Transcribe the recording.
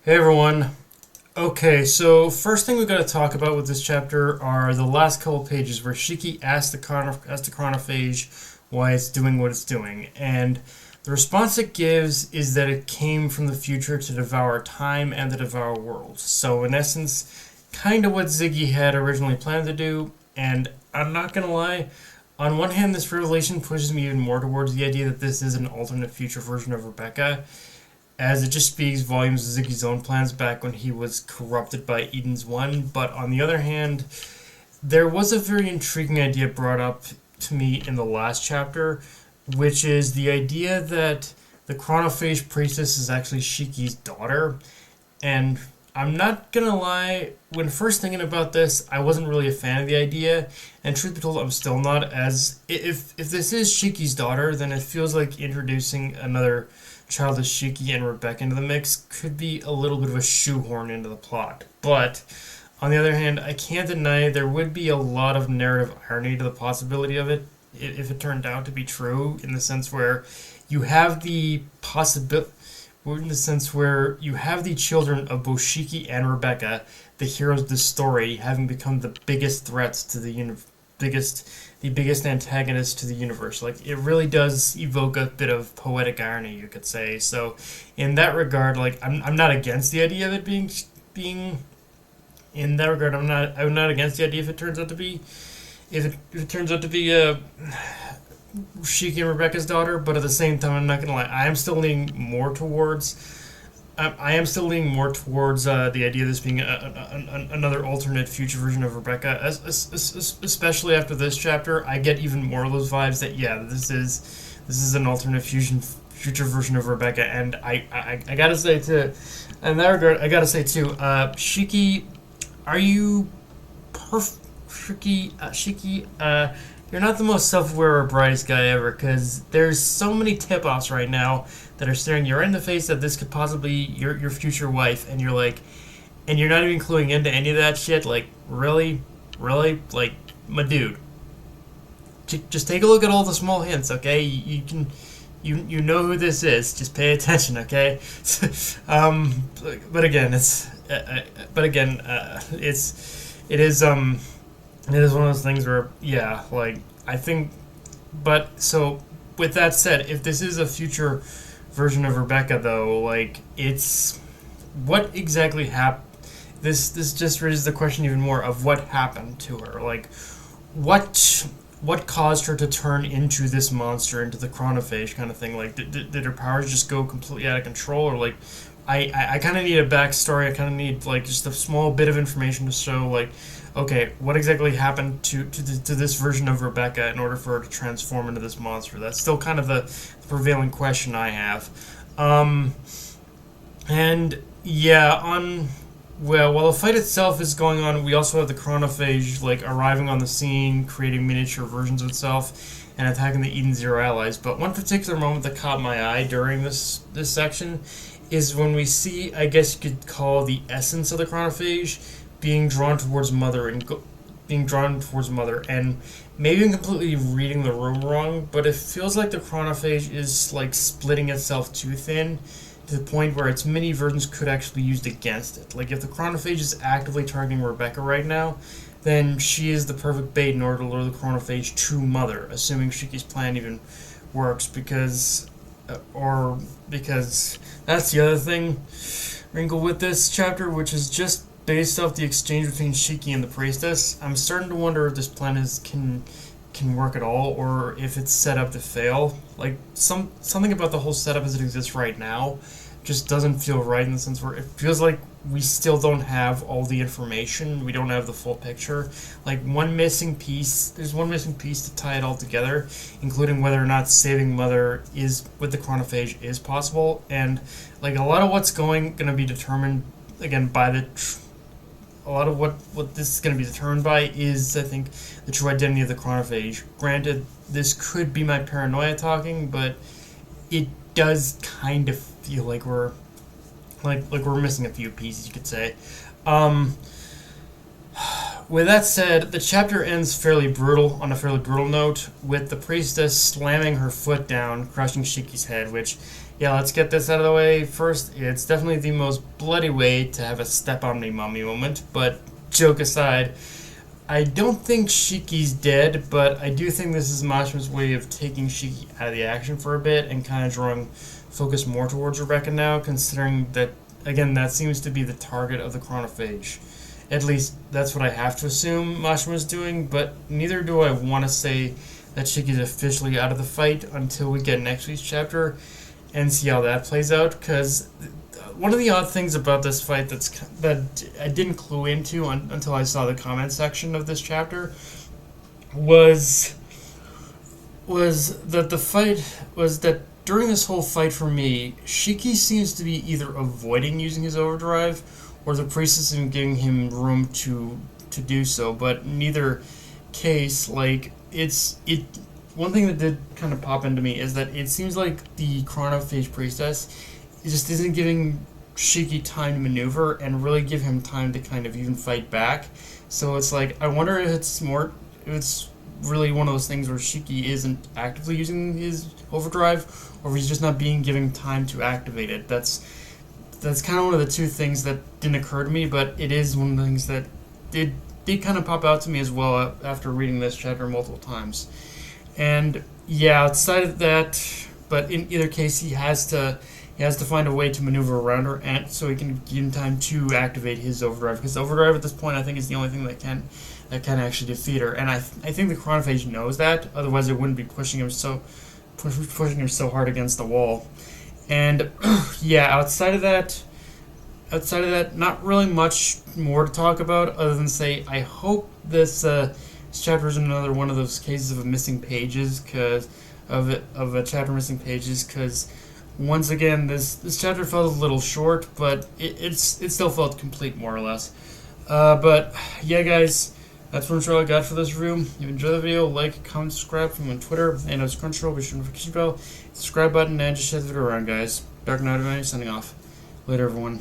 Hey everyone. Okay, so first thing we got to talk about with this chapter are the last couple pages where Shiki asks the chronophage why it's doing what it's doing, and the response it gives is that it came from the future to devour time and to devour worlds. So in essence, kind of what Ziggy had originally planned to do, and I'm not gonna lie. On one hand, this revelation pushes me even more towards the idea that this is an alternate future version of Rebecca, as it just speaks volumes of Ziggy's own plans back when he was corrupted by Eden's One. But on the other hand, there was a very intriguing idea brought up to me in the last chapter, which is the idea that the chronophage priestess is actually Shiki's daughter. And I'm not gonna lie, when first thinking about this, I wasn't really a fan of the idea, and truth be told, I'm still not. As if this is Shiki's daughter, then it feels like introducing another child of Shiki and Rebecca into the mix could be a little bit of a shoehorn into the plot. But on the other hand, I can't deny there would be a lot of narrative irony to the possibility of it if it turned out to be true, in the sense where you have the possibility. In the sense where you have the children of both Shiki and Rebecca, the heroes of the story, having become the biggest threats to the biggest antagonist to the universe. Like, it really does evoke a bit of poetic irony, you could say. So, in that regard, like, I'm not against the idea of it being. In that regard, I'm not against the idea if it turns out to be Shiki and Rebecca's daughter, but at the same time, I'm not gonna lie. I am still leaning more towards. I am still leaning more towards the idea of this being another alternate future version of Rebecca, especially after this chapter. I get even more of those vibes that this is an alternate future version of Rebecca, and I gotta say too, in that regard, I gotta say too, Shiki, are you Shiki, you're not the most self-aware or brightest guy ever, because there's so many tip-offs right now that are staring you right in the face that this could possibly your future wife, and you're like, and you're not even cluing into any of that shit. Like, really, like, my dude, just take a look at all the small hints, okay? You can, you know who this is. Just pay attention, okay? But again, it is one of those things where, like, I think, but, so, with that said, if this is a future version of Rebecca, though, like, it's, what exactly happened? This just raises the question even more of what happened to her. Like, what caused her to turn into this monster, into the chronophage kind of thing? Like, did her powers just go completely out of control, or, like, I kind of need a backstory. I kind of need, like, just a small bit of information to show, like, okay, what exactly happened to this version of Rebecca in order for her to transform into this monster? That's still kind of the prevailing question I have. And yeah, while the fight itself is going on, we also have the chronophage, like, arriving on the scene, creating miniature versions of itself, and attacking the Eden Zero allies. But one particular moment that caught my eye during this section is when we see, I guess you could call, the essence of the chronophage being drawn towards Mother, and maybe I'm completely reading the room wrong, but it feels like the chronophage is, like, splitting itself too thin to the point where its mini versions could actually be used against it. Like, if the chronophage is actively targeting Rebecca right now, then she is the perfect bait in order to lure the chronophage to Mother, assuming Shiki's plan even works, because that's the other thing wrinkle with this chapter, which is just based off the exchange between Shiki and the priestess. I'm starting to wonder if this plan can work at all, or if it's set up to fail. Like, something about the whole setup as it exists right now just doesn't feel right, in the sense where it feels like we still don't have all the information. We don't have the full picture. Like, there's one missing piece to tie it all together, including whether or not saving Mother with the chronophage is possible. And, like, a lot of what's going to be determined, again, by a lot of what this is going to be determined by is, I think, the true identity of the chronophage. Granted, this could be my paranoia talking, but it does kind of feel like we're missing a few pieces, you could say. With that said, the chapter ends on a fairly brutal note, with the priestess slamming her foot down, crushing Shiki's head, which Yeah, let's get this out of the way. First, it's definitely the most bloody way to have a step on me mommy moment, but joke aside, I don't think Shiki's dead, but I do think this is Mashima's way of taking Shiki out of the action for a bit and kind of drawing focus more towards Rebecca now, considering that, again, that seems to be the target of the chronophage. At least that's what I have to assume Mashima's doing, but neither do I want to say that Shiki's officially out of the fight until we get next week's chapter and see how that plays out, because one of the odd things about this fight that I didn't clue into until I saw the comment section of this chapter was that during this whole fight for me, Shiki seems to be either avoiding using his overdrive or the priestess is giving him room to do so, but in neither case, like it one thing that did kind of pop into me is that it seems like the chronophage priestess just isn't giving Shiki time to maneuver and really give him time to kind of even fight back. So it's like I wonder if it's really one of those things where Shiki isn't actively using his overdrive, or if he's just not being given time to activate it. That's kind of one of the two things that didn't occur to me, but it is one of the things that did kind of pop out to me as well after reading this chapter multiple times. And yeah, outside of that, but in either case, he has to find a way to maneuver around her, and so he can give him time to activate his overdrive. Because overdrive at this point, I think, is the only thing that can actually defeat her. And I think the chronophage knows that. Otherwise, it wouldn't be pushing him so hard against the wall. And yeah, outside of that, not really much more to talk about other than say I hope this chapter is another one of those cases of missing pages, because of a chapter missing pages. Because once again, this chapter felt a little short, but it still felt complete more or less. But yeah, guys, that's what I got for this review. If you enjoyed the video, like, comment, subscribe from on Twitter, and it's Crunchyroll. Be sure to notification bell, subscribe button, and just share the video around, guys. Dark Knight, signing off. Later, everyone.